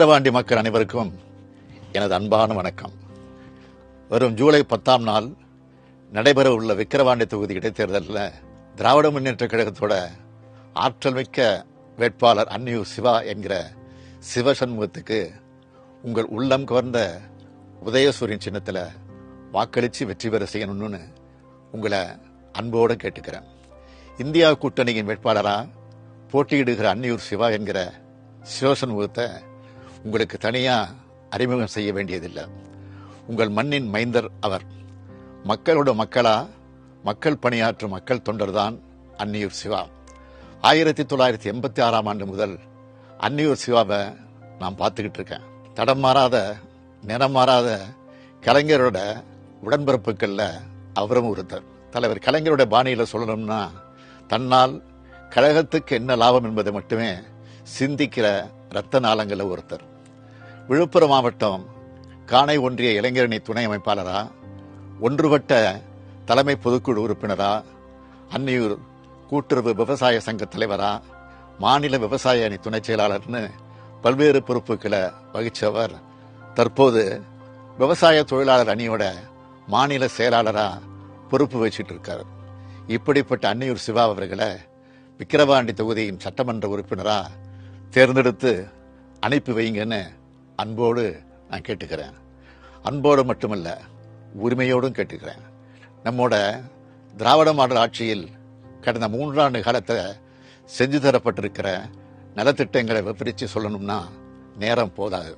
விக்கிரவாண்டி மக்கள் அனைவருக்கும் எனது அன்பான வணக்கம். வரும் ஜூலை 10ஆம் நாள் நடைபெற உள்ள விக்கிரவாண்டி தொகுதி இடைத்தேர்தலில் திராவிட முன்னேற்ற கழகத்தோட ஆற்றல் மிக்க வேட்பாளர் அன்னியூர் சிவா என்கிற சிவசண்முகத்துக்கு உங்கள் உள்ளம் கவர்ந்த உதயசூரியன் சின்னத்தில் வாக்களித்து வெற்றி பெற செய்யணும்னு உங்களை அன்போடு கேட்டுக்கிறேன். இந்தியா கூட்டணியின் வேட்பாளராக போட்டியிடுகிற அன்னியூர் சிவா என்கிற சிவசண்முகத்தை உங்களுக்கு தனியாக அறிமுகம் செய்ய வேண்டியதில்லை. உங்கள் மண்ணின் மைந்தர் அவர். மக்களோட மக்கள் பணியாற்றும் மக்கள் தொண்டர் தான் அன்னியூர் சிவா. 1986ஆம் ஆண்டு முதல் அன்னியூர் சிவாவை நான் பார்த்துக்கிட்டு இருக்கேன். தடம் மாறாத நிறம் மாறாத கலைஞரோட உடன்பிறப்புகளில் அவரும் ஒருத்தர். தலைவர் கலைஞரோட பாணியில் சொல்லணும்னா தன்னால் கழகத்துக்கு என்ன லாபம் என்பதை மட்டுமே சிந்திக்கிற இரத்த நாளங்களில் ஒருத்தர். விழுப்புரம் மாவட்டம் காணை ஒன்றிய இளைஞரணி துணை அமைப்பாளரா, ஒன்றுபட்ட தலைமை பொதுக்குழு உறுப்பினரா, அன்னியூர் கூட்டுறவு விவசாய சங்க தலைவரா, மாநில விவசாய அணி துணை செயலாளர்னு பல்வேறு பொறுப்புகளை வகிச்சவர் தற்போது விவசாய தொழிலாளர் அணியோட மாநில செயலாளரா பொறுப்பு வச்சுட்டு இருக்கார். இப்படிப்பட்ட அன்னியூர் சிவா அவர்களை விக்கிரவாண்டி தொகுதியின் சட்டமன்ற உறுப்பினரா தேர்ந்தெடுத்து அனுப்பி வைங்கன்னு அன்போடு நான் கேட்டுக்கிறேன். அன்போடு மட்டுமல்ல, உரிமையோடும் கேட்டுக்கிறேன். நம்மோட திராவிட மாடல் ஆட்சியில் கடந்த 3 ஆண்டு காலத்தில் செஞ்சு தரப்பட்டிருக்கிற நலத்திட்டங்களை விவரித்து சொல்லணும்னா நேரம் போதாது.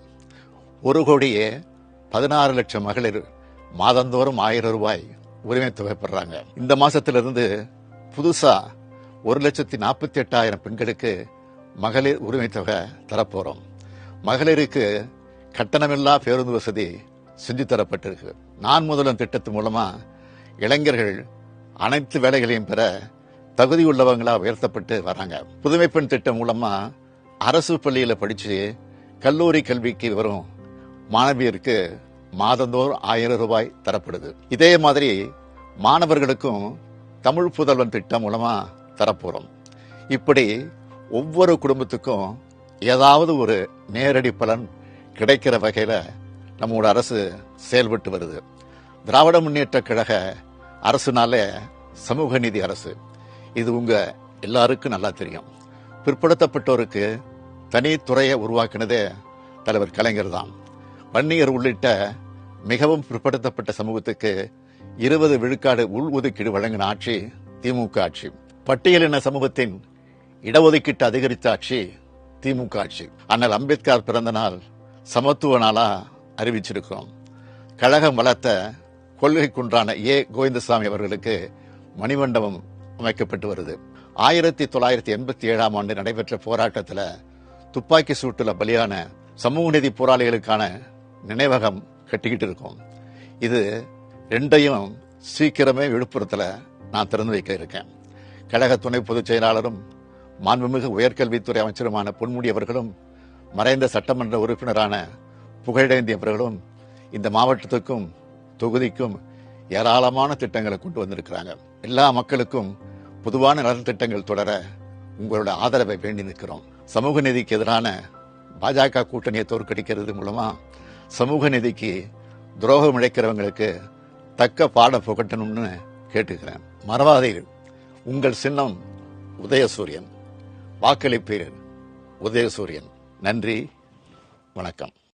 1,16,00,000 மகளிர் மாதந்தோறும் 1000 ரூபாய் உரிமை தொகை பெறாங்க. இந்த மாசத்திலிருந்து புதுசா 1,48,000 பெண்களுக்கு மகளிர் உரிமை தொகை தரப்போறோம். மகளிருக்கு கட்டணமில்லா பேருந்து வசதி செஞ்சு தரப்பட்டிருக்கு. நான் முதல்வன் திட்டத்து மூலமா இளைஞர்கள் அனைத்து வேலைகளையும் பெற தகுதி உள்ளவங்களா உயர்த்தப்பட்டு வராங்க. புதுமை பெண் திட்டம் மூலமா அரசு பள்ளியில படிச்சு கல்லூரி கல்விக்கு வரும் மாணவியருக்கு மாதந்தோறும் 1000 ரூபாய் தரப்படுது. இதே மாதிரி மாணவர்களுக்கும் தமிழ் புதல்வன் திட்டம் மூலமா தரப்போறோம். இப்படி ஒவ்வொரு குடும்பத்துக்கும் ஏதாவது ஒரு நேரடி பலன் கிடைக்கிற வகையில நம்மளோட அரசு செயல்பட்டு வருது. திராவிட முன்னேற்ற கழக அரசுனாலே சமூக நீதி அரசு. இது உங்க எல்லாருக்கும் நல்லா தெரியும். பிற்படுத்தப்பட்டோருக்கு தனி துறையை உருவாக்கினதே தலைவர் கலைஞர் தான். வன்னியர் உள்ளிட்ட மிகவும் பிற்படுத்தப்பட்ட சமூகத்துக்கு 20 விழுக்காடு உள் ஒதுக்கீடு வழங்கின ஆட்சி திமுக ஆட்சி. பட்டியலின சமூகத்தின் இடஒதுக்கீட்டு அதிகரித்த ஆட்சி திமுக ஆட்சி. அண்ணல் அம்பேத்கர் பிறந்த நாள் சமத்துவ நாளா அறிவிச்சிருக்கிறோம். கழகம் வளர்த்த கொள்கை குன்றான கோவிந்தசாமி அவர்களுக்கு மணிமண்டபம் அமைக்கப்பட்டு வருது. 1987ஆம் ஆண்டு நடைபெற்ற போராட்டத்தில் துப்பாக்கி சூட்டுல பலியான சமூக நீதி போராளிகளுக்கான நினைவகம் கட்டிக்கிட்டு இருக்கோம். இது ரெண்டையும் சீக்கிரமே விழுப்புரத்தில் நான் திறந்து வைக்க இருக்கேன். கழக துணை பொதுச் செயலாளரும் மாண்புமிகு உயர்கல்வித்துறை அமைச்சருமான பொன்முடி அவர்களும் மறைந்த சட்டமன்ற உறுப்பினரான புகழேந்தி அவர்களும் இந்த மாவட்டத்துக்கும் தொகுதிக்கும் ஏராளமான திட்டங்களை கொண்டு வந்திருக்கிறாங்க. எல்லா மக்களுக்கும் பொதுவான நலத்திட்டங்கள் தொடர உங்களோட ஆதரவை வேண்டி நிற்கிறோம். சமூக நீதிக்கு எதிரான பாஜக கூட்டணியை தோற்கடிக்கிறது மூலமா சமூக நீதிக்கு துரோகம் இழைக்கிறவங்களுக்கு தக்க பாடம் புகட்டணும்னு கேட்டுக்கிறேன். மறவாதீர்கள், உங்கள் சின்னம் உதயசூரியன். வாக்களிப்பீர் உதயசூரியன். நன்றி, வணக்கம்.